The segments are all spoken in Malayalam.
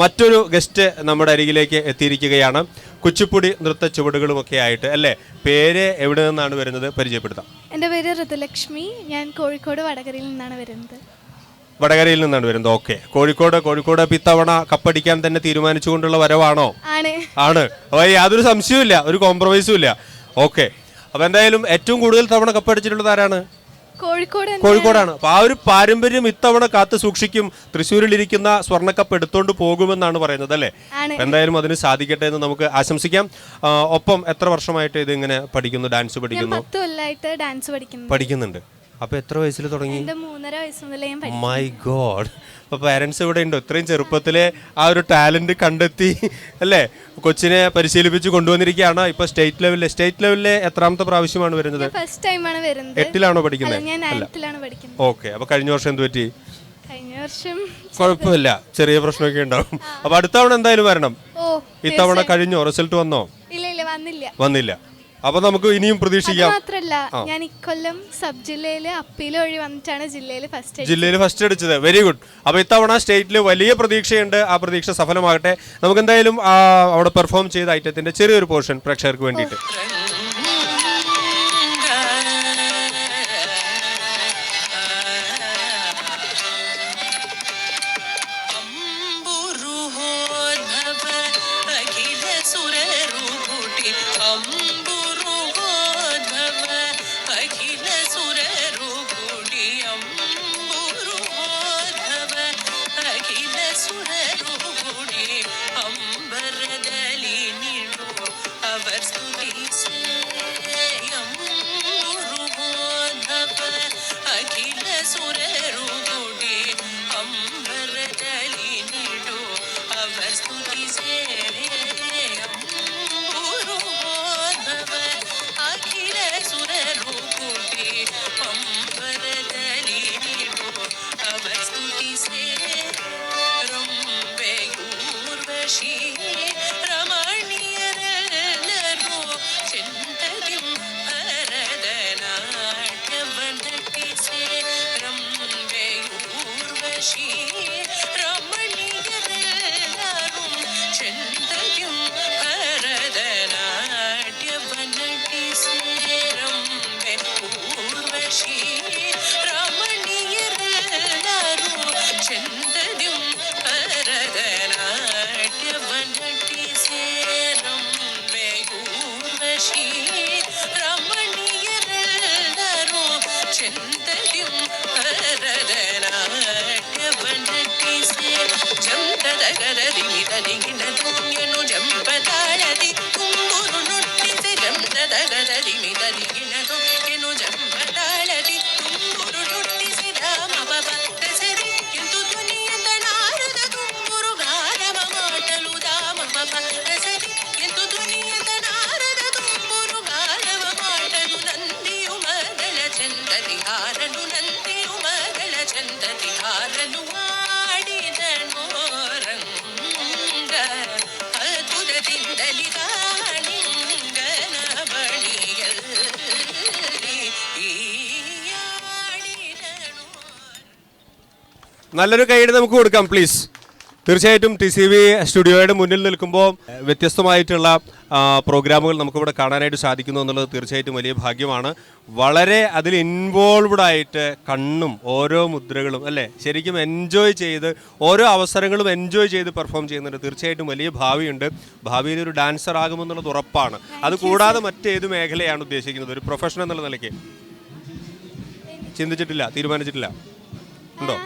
മറ്റൊരു ഗസ്റ്റ് നമ്മുടെ അരികിലേക്ക് എത്തിയിരിക്കുകയാണ്. കുച്ചിപ്പുടി നൃത്ത ചുവടുകളുമൊക്കെ ആയിട്ട് അല്ലേ. പേര് എവിടെ നിന്നാണ് വരുന്നത്, പരിചയപ്പെടുത്താം. എൻ്റെ പേര് ഋതുലക്ഷ്മി. ഞാൻ കോഴിക്കോട് വടകരയിൽ നിന്നാണ് വരുന്നത്. വടകരയിൽ നിന്നാണ് വരുന്നത്. ഓക്കെ. കോഴിക്കോട് ഇത്തവണ കപ്പടിക്കാൻ തന്നെ തീരുമാനിച്ചുകൊണ്ടുള്ള വരവാണോ? ആണ്. അപ്പോൾ യാതൊരു സംശയവും, ഒരു കോംപ്രമൈസും ഇല്ല. ഓക്കെ. അപ്പോൾ എന്തായാലും ഏറ്റവും കൂടുതൽ തവണ കപ്പടിച്ചിട്ടുള്ളത് ആരാണ്? കോഴിക്കോടാണ്. അപ്പൊ ആ ഒരു പാരമ്പര്യം ഇത്തവണ കാത്തു സൂക്ഷിക്കും. തൃശ്ശൂരിലിരിക്കുന്ന സ്വർണ്ണക്കപ്പ് എടുത്തോണ്ട് പോകുമെന്നാണ് പറയുന്നത് അല്ലേ. എന്തായാലും അതിന് സാധിക്കട്ടെ എന്ന് നമുക്ക് ആശംസിക്കാം. ഒപ്പം എത്ര വർഷമായിട്ട് ഇത് ഇങ്ങനെ പഠിക്കുന്നു, ഡാൻസ് പഠിക്കുന്നു? 10 കൊല്ലമായിട്ട് ഡാൻസ് പഠിക്കുന്നുണ്ട്. അപ്പൊ എത്ര വയസ്സിൽ തുടങ്ങി? 3.5 വയസ്സ് മുതലേ ഞാൻ പഠിക്കുന്നു. My God. അപ്പൊ പാരന്റ്സ് ഇവിടെ ഉണ്ടോ? ഇത്രയും ചെറുപ്പത്തിലെ ആ ഒരു ടാലന്റ് കണ്ടെത്തി അല്ലേ കൊച്ചിനെ പരിശീലിപ്പിച്ച് കൊണ്ടുവന്നിരിക്കുകയാണ്. ഇപ്പൊ സ്റ്റേറ്റ് ലെവലിലെ എത്രാമത്തെ പ്രാവശ്യമാണ് വരുന്നത്? ഫസ്റ്റ് ടൈം ആണ് വരുന്നത്. 8ാണോ പഠിക്കുന്നത്? ഞാൻ 9th-ലാണ് പഠിക്കുന്നത്. ഓക്കെ. അപ്പൊ കഴിഞ്ഞ വർഷം എന്ത് പറ്റി? കഴിഞ്ഞ വർഷം കുഴപ്പമില്ല, ചെറിയ പ്രശ്നമൊക്കെ ഉണ്ടാവും. അപ്പൊ അടുത്ത തവണ എന്തായാലും വരണം. ഇത്തവണ കഴിഞ്ഞോ? റിസൾട്ട് വന്നോ? വന്നില്ല. അപ്പൊ നമുക്ക് ഇനിയും പ്രതീക്ഷിക്കാം. മാത്രല്ല, ഞാൻ ഇക്കൊല്ലം സബ് ജില്ലയില് അപ്പീൽ വഴി വന്നിട്ടാണ് ജില്ലയിൽ ഫസ്റ്റ് അടിച്ചത്. Very good. അപ്പൊ ഇത്തവണ സ്റ്റേറ്റില് വലിയ പ്രതീക്ഷയുണ്ട്. ആ പ്രതീക്ഷ സഫലമാകട്ടെ. നമുക്ക് എന്തായാലും അവിടെ പെർഫോം ചെയ്ത ഐറ്റത്തിന്റെ ചെറിയൊരു പോർഷൻ പ്രേക്ഷകർക്ക് വേണ്ടിയിട്ട്. നല്ലൊരു കൈയ്യടി നമുക്ക് കൊടുക്കാം പ്ലീസ്. തീർച്ചയായിട്ടും TCV സ്റ്റുഡിയോയുടെ മുന്നിൽ നിൽക്കുമ്പോൾ വ്യത്യസ്തമായിട്ടുള്ള പ്രോഗ്രാമുകൾ നമുക്കിവിടെ കാണാനായിട്ട് സാധിക്കുന്നു എന്നുള്ളത് തീർച്ചയായിട്ടും വലിയ ഭാഗ്യമാണ്. വളരെ അതിൽ ഇൻവോൾവ്ഡ് ആയിട്ട് കണ്ണും ഓരോ മുദ്രകളും അല്ലേ ശരിക്കും എൻജോയ് ചെയ്ത് ഓരോ അവസരങ്ങളും എൻജോയ് ചെയ്ത് പെർഫോം ചെയ്യുന്നുണ്ട്. തീർച്ചയായിട്ടും വലിയ ഭാവിയുണ്ട്. ഭാവിയിൽ ഒരു ഡാൻസർ ആകുമെന്നുള്ളത് ഉറപ്പാണ്. അത് കൂടാതെ മറ്റേത് മേഖലയാണ് ഉദ്ദേശിക്കുന്നത്? ഒരു പ്രൊഫഷൻ എന്നുള്ള നിലയ്ക്ക് ചിന്തിച്ചിട്ടില്ല, തീരുമാനിച്ചിട്ടില്ല? ഉണ്ടോ?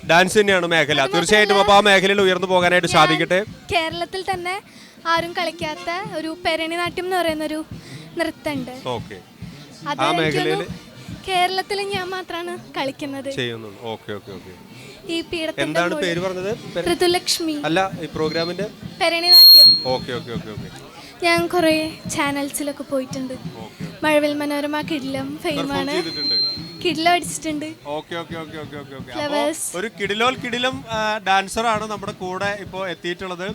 ഡാൻസ് തന്നെയാണ് മേഖല. തീർച്ചയായിട്ടും അപ്പോൾ ആ മേഖലയിൽ ഉയർന്നു പോകാനായിട്ട് സാധിക്കട്ടെ. കേരളത്തിൽ തന്നെ ആരും കളിക്കാത്ത ഒരു പെരണിനാട്യം എന്ന് പറയുന്ന ഒരു നൃത്തമുണ്ട്. ഓക്കെ. ആ മേഖലയിൽ കേരളത്തിൽ ഞാൻ മാത്രമാണ് കളിക്കുന്നത്. ഈ പീഠത്തിന്റെ എന്താണ് പേര് പറഞ്ഞത്? ഋതുലക്ഷ്മി. അല്ല, ഈ പ്രോഗ്രാമിന്റെ പെരണിനാട്യം. Okay okay okay okay. ഞാൻ കുറേ ചാനൽസിലൊക്കെ പോയിട്ടുണ്ട്. മഴവിൽ മനോരമ, കിടിലം ഫെയിമാണ്. കിടിലം അടിച്ചിട്ടുണ്ട്. ഒരു കിടിലം ഡാൻസർ ആണ് നമ്മുടെ കൂടെ ഇപ്പോൾ എത്തിയിട്ടുള്ളത്.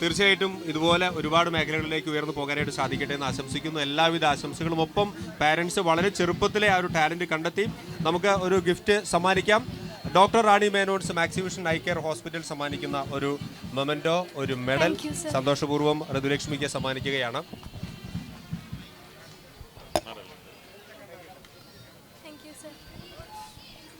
തീർച്ചയായിട്ടും ഇതുപോലെ ഒരുപാട് മേഖലകളിലേക്ക് ഉയർന്നു പോകാനായിട്ട് സാധിക്കട്ടെ എന്ന് ആശംസിക്കുന്നു. എല്ലാവിധ ആശംസകളും. ഒപ്പം പാരൻസ് വളരെ ചെറുപ്പത്തിലെ ആ ഒരു ടാലന്റ് കണ്ടെത്തി നമുക്ക് ഒരു ഗിഫ്റ്റ് സമ്മാനിക്കാം. Doctor Rani Menon's Maxivision eye care hospital സമ്മാനിക്കുന്ന ഒരു മൊമെന്റോ, ഒരു മെഡൽ Thank you, sir. സന്തോഷപൂർവ്വം ഋതുലക്ഷ്മിക്ക് സമ്മാനിക്കുകയാണ്.